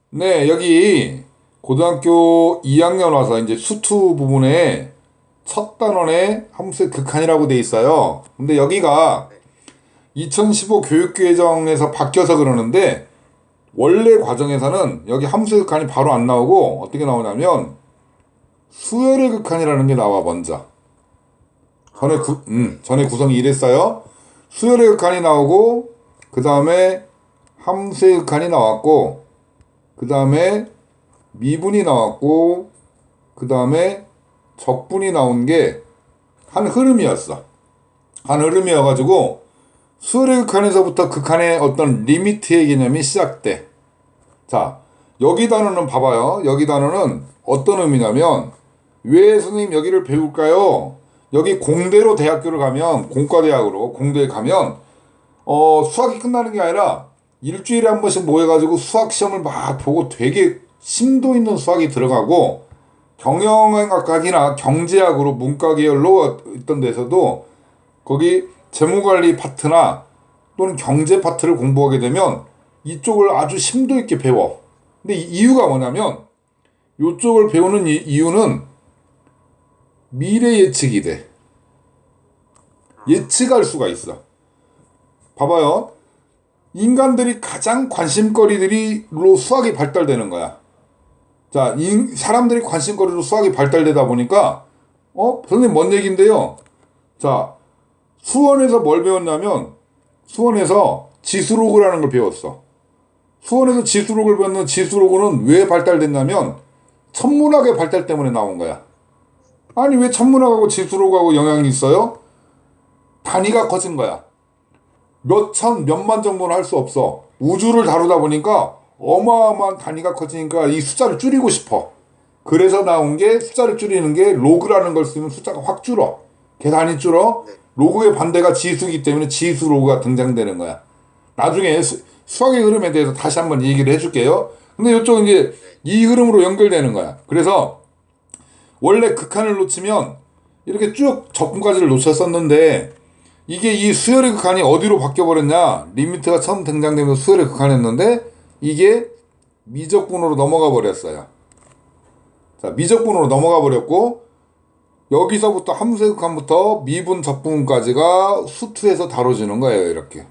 네, 여기 고등학교 2학년 와서 이제 수투 부분에 첫 단원에 함수의 극한이라고 돼 있어요. 근데 여기가 2015 교육개정에서 바뀌어서 그러는데 원래 과정에서는 여기 함수의 극한이 바로 안 나오고 어떻게 나오냐면 수열의 극한이라는 게 나와 먼저. 전에 구성이 이랬어요. 수열의 극한이 나오고 그 다음에 함수의 극한이 나왔고 그 다음에 미분이 나왔고 그 다음에 적분이 나온 게 한 흐름이었어. 한 흐름이어가지고 수열의 극한에서부터 극한의 어떤 리미트의 개념이 시작돼. 자, 여기 단어는 봐봐요. 여기 단어는 어떤 의미냐면 왜 선생님 여기를 배울까요? 여기 공대로 대학교를 가면 공과대학으로 공대에 가면 수학이 끝나는 게 아니라 일주일에 한 번씩 모여가지고 수학 시험을 막 보고 되게 심도 있는 수학이 들어가고 경영학이나 경제학으로 문과 계열로 있던 데서도 거기 재무관리 파트나 또는 경제 파트를 공부하게 되면 이쪽을 아주 심도 있게 배워. 근데 이유가 뭐냐면 이쪽을 배우는 이유는 미래 예측이 돼. 예측할 수가 있어. 봐봐요. 인간들이 가장 관심거리들이로 수학이 발달되는 거야. 자, 사람들이 관심거리로 수학이 발달되다 보니까 선생님 뭔 얘긴데요? 자, 수원에서 뭘 배웠냐면 수원에서 지수로그라는 걸 배웠어. 수원에서 지수로그를 배웠는 지수로그는 왜 발달됐냐면 천문학의 발달 때문에 나온 거야. 아니 왜 천문학하고 지수로그하고 영향이 있어요? 단위가 커진 거야. 몇 천, 몇만 정도는 할 수 없어. 우주를 다루다 보니까 어마어마한 단위가 커지니까 이 숫자를 줄이고 싶어. 그래서 나온 게 숫자를 줄이는 게 로그라는 걸 쓰면 숫자가 확 줄어. 계산이 줄어. 로그의 반대가 지수이기 때문에 지수 로그가 등장되는 거야. 나중에 수학의 흐름에 대해서 다시 한번 얘기를 해줄게요. 근데 이쪽은 이제 이 흐름으로 연결되는 거야. 그래서 원래 극한을 놓치면 이렇게 쭉 적분까지를 놓쳤었는데 이게 이 수열의 극한이 어디로 바뀌어버렸냐. 리미트가 처음 등장되면서 수열의 극한이었는데 이게 미적분으로 넘어가 버렸어요. 자, 미적분으로 넘어가 버렸고 여기서부터 함수의 극한부터 미분 적분까지가 수투에서 다뤄지는 거예요. 이렇게.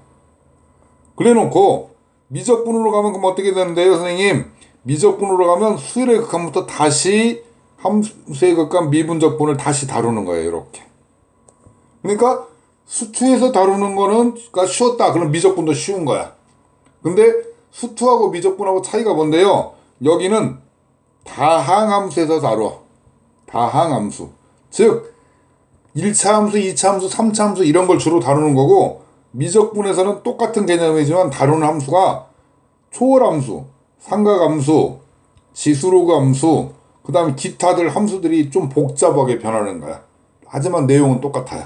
그래놓고 미적분으로 가면 그럼 어떻게 되는데요, 선생님? 미적분으로 가면 수열의 극한부터 다시 함수의 극한 미분 적분을 다시 다루는 거예요. 이렇게. 그러니까 수투에서 다루는 거는 쉬웠다. 그럼 미적분도 쉬운 거야. 근데 수투하고 미적분하고 차이가 뭔데요? 여기는 다항함수에서 다뤄. 다항함수. 즉 1차 함수, 2차 함수, 3차 함수 이런 걸 주로 다루는 거고 미적분에서는 똑같은 개념이지만 다루는 함수가 초월함수, 삼각함수, 지수로그 함수, 그 다음에 기타들 함수들이 좀 복잡하게 변하는 거야. 하지만 내용은 똑같아요.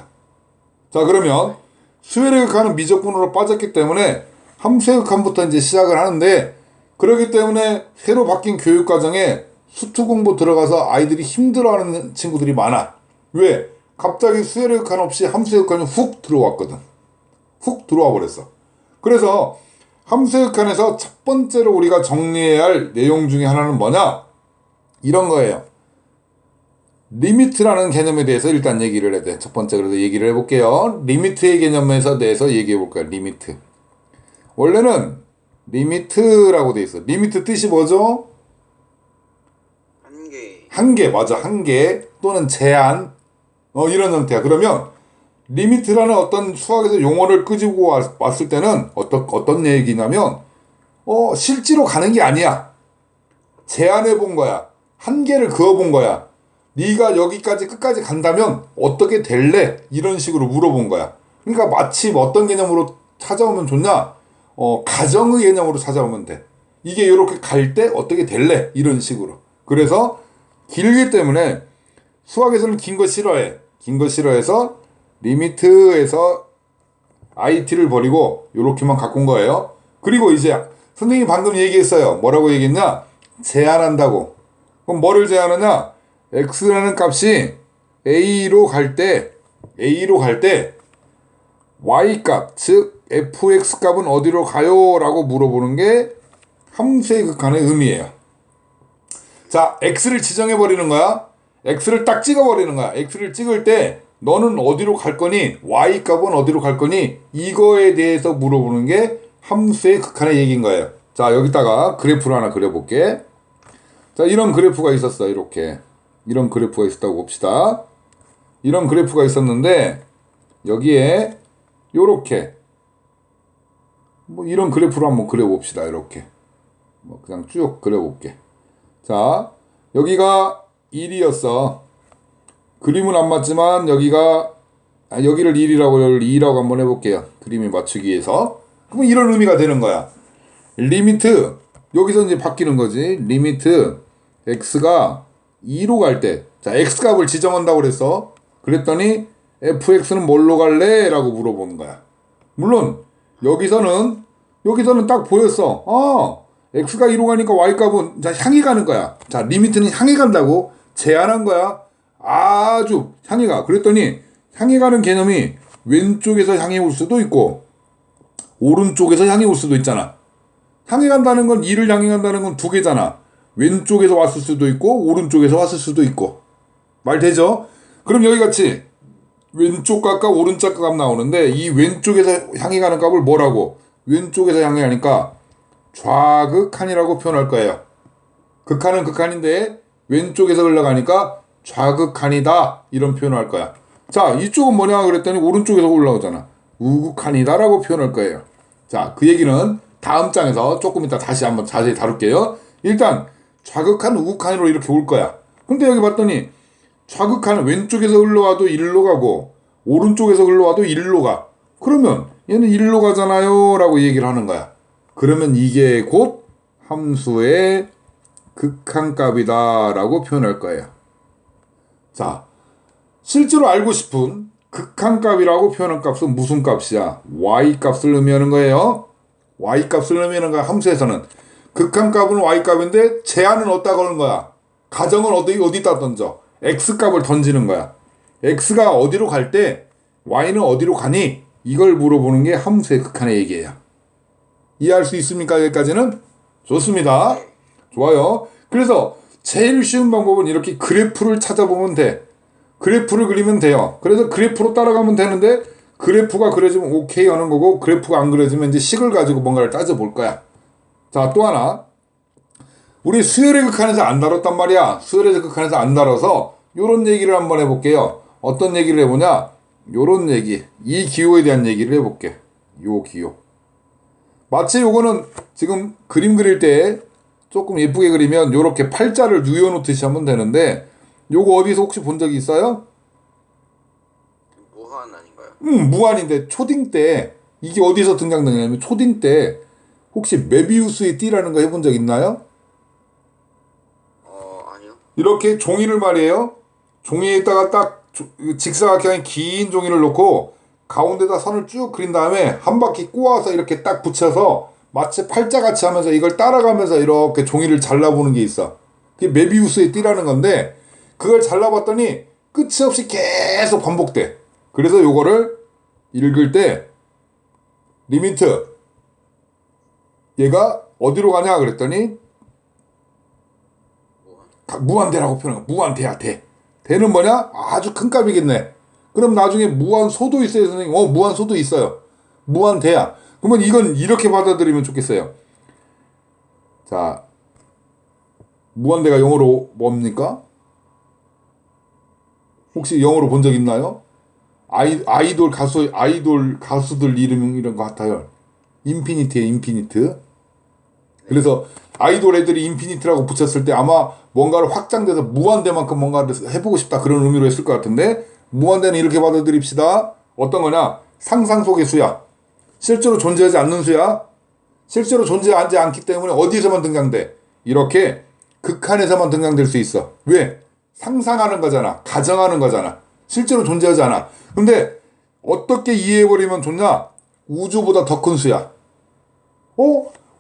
자, 그러면 수열의 극한은 미적분으로 빠졌기 때문에 함수의 극한부터 이제 시작을 하는데 그렇기 때문에 새로 바뀐 교육과정에 수투 공부 들어가서 아이들이 힘들어하는 친구들이 많아. 왜? 갑자기 수열의 극한 없이 함수의 극한이 훅 들어왔거든. 훅 들어와 버렸어. 그래서 함수의 극한에서 첫 번째로 우리가 정리해야 할 내용 중에 하나는 뭐냐? 이런 거예요. 리미트라는 개념에 대해서 일단 얘기를 해야 돼. 첫 번째 그래서 얘기를 해볼게요. 리미트의 개념에서 대해서 얘기해 볼까요? 리미트. 원래는 리미트라고 돼 있어. 리미트 뜻이 뭐죠? 한계. 한계, 맞아. 한계 또는 제한. 이런 형태야. 그러면 리미트라는 어떤 수학에서 용어를 끄집고 왔을 때는 어떤 얘기냐면 실제로 가는 게 아니야. 제한해 본 거야. 한계를 그어 본 거야. 네가 여기까지 끝까지 간다면 어떻게 될래? 이런 식으로 물어본 거야. 그러니까 마치 어떤 개념으로 찾아오면 좋냐? 가정의 개념으로 찾아오면 돼. 이게 이렇게 갈 때 어떻게 될래? 이런 식으로. 그래서 길기 때문에 수학에서는 긴 거 싫어해. 긴 거 싫어해서 리미트에서 IT를 버리고 요렇게만 갖고 온 거예요. 그리고 이제 선생님이 방금 얘기했어요. 뭐라고 얘기했냐? 제한한다고. 그럼 뭐를 제한하냐? x라는 값이 a로 갈 때 y 값, 즉 fx 값은 어디로 가요? 라고 물어보는 게 함수의 극한의 의미예요. 자, x를 지정해 버리는 거야. x를 딱 찍어 버리는 거야. x를 찍을 때 너는 어디로 갈 거니? y 값은 어디로 갈 거니? 이거에 대해서 물어보는 게 함수의 극한의 얘기인 거예요. 자, 여기다가 그래프를 하나 그려볼게. 자, 이런 그래프가 있었어. 이렇게 이런 그래프가 있었다고 봅시다. 이런 그래프가 있었는데 여기에 요렇게 뭐 이런 그래프로 한번 그려봅시다. 이렇게 뭐 그냥 쭉 그려볼게. 자, 여기가 1이었어. 그림은 안 맞지만 여기가 여기를 1이라고 여기를 2라고 한번 해볼게요. 그림이 맞추기 위해서. 그러면 이런 의미가 되는 거야. 리미트 여기서 이제 바뀌는 거지. 리미트 x가 2로 갈 때, 자, x 값을 지정한다고 그랬어. 그랬더니 fx는 뭘로 갈래? 라고 물어보는 거야. 물론 여기서는 딱 보였어. x가 2로 가니까 y 값은 자 향해 가는 거야. 자, 리미트는 향해 간다고 제한한 거야. 아주 향해 가. 그랬더니 향해 가는 개념이 왼쪽에서 향해 올 수도 있고 오른쪽에서 향해 올 수도 있잖아. 향해 간다는 건 2를 향해 간다는 건 두 개잖아. 왼쪽에서 왔을 수도 있고 오른쪽에서 왔을 수도 있고. 말 되죠? 그럼 여기 같이 왼쪽 값과 오른쪽 값 나오는데 이 왼쪽에서 향해 가는 값을 뭐라고? 왼쪽에서 향해 가니까 좌극한이라고 표현할 거예요. 극한은 극한인데 왼쪽에서 흘러가니까 좌극한이다 이런 표현을 할 거야. 자, 이쪽은 뭐냐 그랬더니 오른쪽에서 올라오잖아. 우극한이다 라고 표현할 거예요. 자, 그 얘기는 다음 장에서 조금 이따 다시 한번 자세히 다룰게요. 일단 좌극한 우극한으로 이렇게 올 거야. 근데 여기 봤더니 좌극한은 왼쪽에서 흘러와도 1로 가고 오른쪽에서 흘러와도 1로 가. 그러면 얘는 1로 가잖아요 라고 얘기를 하는 거야. 그러면 이게 곧 함수의 극한값이다 라고 표현할 거예요. 자, 실제로 알고 싶은 극한값이라고 표현한 값은 무슨 값이야? y값을 의미하는 거예요. y값을 의미하는 거야. 함수에서는 극한값은 y값인데 제한은 어디다 거는 거야? 가정은 어디다 던져? x값을 던지는 거야. x가 어디로 갈 때 y는 어디로 가니? 이걸 물어보는 게 함수의 극한의 얘기예요. 이해할 수 있습니까? 여기까지는? 좋습니다. 좋아요. 그래서 제일 쉬운 방법은 이렇게 그래프를 찾아보면 돼. 그래프를 그리면 돼요. 그래서 그래프로 따라가면 되는데 그래프가 그려지면 오케이 하는 거고 그래프가 안 그려지면 이제 식을 가지고 뭔가를 따져볼 거야. 자, 또 하나. 우리 수열의 극한에서 안 다뤘단 말이야. 수열의 극한에서 안 다뤄서 요런 얘기를 한번 해볼게요. 어떤 얘기를 해보냐? 요런 얘기. 이 기호에 대한 얘기를 해볼게. 요 기호. 마치 요거는 지금 그림 그릴 때 조금 예쁘게 그리면 요렇게 팔자를 누워놓듯이 하면 되는데 요거 어디서 혹시 본 적이 있어요? 무한 아닌가요? 무한인데 초딩 때 이게 어디서 등장되냐면 초딩 때 혹시 메비우스의 띠라는 거 해본 적 있나요? 아니요. 이렇게 종이를 말이에요. 종이에다가 딱 직사각형의 긴 종이를 놓고 가운데다 선을 쭉 그린 다음에 한 바퀴 꼬아서 이렇게 딱 붙여서 마치 팔자같이 하면서 이걸 따라가면서 이렇게 종이를 잘라보는 게 있어. 그게 메비우스의 띠라는 건데 그걸 잘라봤더니 끝이 없이 계속 반복돼. 그래서 요거를 읽을 때 리미트 얘가 어디로 가냐 그랬더니 무한대라고 표현해. 무한대야 대. 대는 뭐냐? 아주 큰 값이겠네. 그럼 나중에 무한소도 있어요 선생님. 무한소도 있어요. 무한대야. 그러면 이건 이렇게 받아들이면 좋겠어요. 자, 무한대가 영어로 뭡니까? 혹시 영어로 본 적 있나요? 아이돌 가수들 이런 거 같아요. 인피니트에 인피니트. 그래서 아이돌 애들이 인피니트라고 붙였을 때 아마 뭔가를 확장돼서 무한대만큼 뭔가를 해보고 싶다 그런 의미로 했을 것 같은데 무한대는 이렇게 받아들입시다. 어떤 거냐? 상상 속의 수야. 실제로 존재하지 않는 수야. 실제로 존재하지 않기 때문에 어디서만 등장돼? 이렇게 극한에서만 등장될 수 있어. 왜? 상상하는 거잖아. 가정하는 거잖아. 실제로 존재하지 않아. 근데 어떻게 이해해버리면 좋냐? 우주보다 더 큰 수야.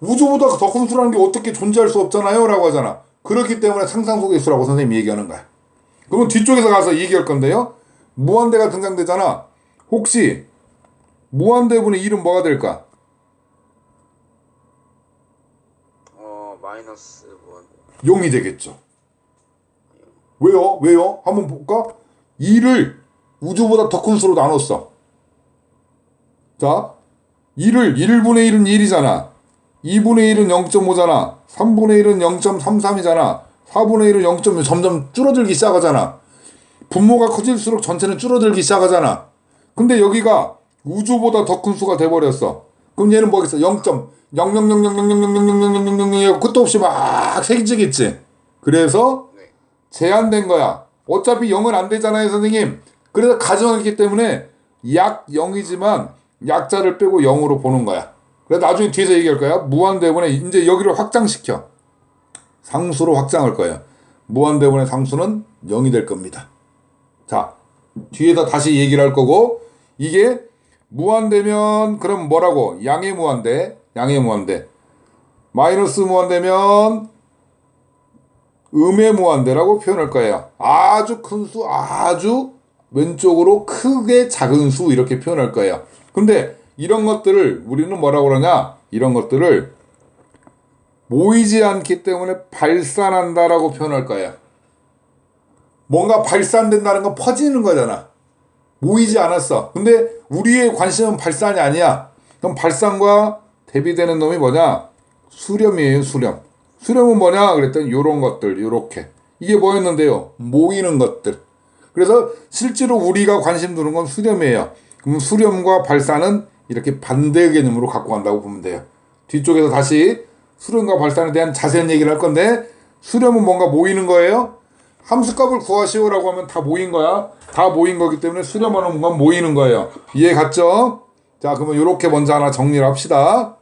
우주보다 더 큰 수라는 게 어떻게 존재할 수 없잖아요? 라고 하잖아. 그렇기 때문에 상상 속의 수라고 선생님이 얘기하는 거야. 그러면 뒤쪽에서 가서 얘기할 건데요. 무한대가 등장되잖아. 혹시 무한대분의 이름 뭐가 될까? 마이너스 무한 0이 되겠죠. 왜요? 한번 볼까? 2를 우주보다 더 큰 수로 나눴어. 자, 1분의 1은 1이잖아. 2분의 1은 0.5잖아. 3분의 1은 0.33이잖아. 4분의 1은 0.6 점점 줄어들기 시작하잖아. 분모가 커질수록 전체는 줄어들기 시작하잖아. 근데 여기가 우주보다 더 큰 수가 돼버렸어. 그럼 얘는 뭐겠어? 0.000000000000000 끝도 없이 막 세지겠지. 그래서 네. 제한된 거야. 어차피 0은 안 되잖아요, 선생님. 그래서 가정했기 때문에 약 0이지만 약자를 빼고 0으로 보는 거야. 그래서 나중에 뒤에서 얘기할 거야. 무한대분에 이제 여기를 확장시켜. 상수로 확장할 거예요. 무한대분의 상수는 0이 될 겁니다. 자, 뒤에다 다시 얘기를 할 거고, 이게 무한대면 그럼 뭐라고? 양의 무한대. 마이너스 무한대면 음의 무한대라고 표현할 거예요. 아주 큰 수, 아주 왼쪽으로 크게 작은 수 이렇게 표현할 거예요. 근데 이런 것들을 우리는 뭐라고 그러냐? 이런 것들을 모이지 않기 때문에 발산한다라고 표현할 거예요. 뭔가 발산된다는 건 퍼지는 거잖아. 모이지 않았어. 근데 우리의 관심은 발산이 아니야. 그럼 발산과 대비되는 놈이 뭐냐? 수렴이에요, 수렴. 수렴은 뭐냐? 그랬더니 요런 것들, 요렇게. 이게 뭐였는데요? 모이는 것들. 그래서 실제로 우리가 관심 두는 건 수렴이에요. 그럼 수렴과 발산은 이렇게 반대 개념으로 갖고 간다고 보면 돼요. 뒤쪽에서 다시 수렴과 발산에 대한 자세한 얘기를 할 건데, 수렴은 뭔가 모이는 거예요. 함수값을 구하시오라고 하면 다 모인 거야. 다 모인 거기 때문에 수렴하는 건 모이는 거예요. 이해 갔죠? 자, 그러면 요렇게 먼저 하나 정리를 합시다.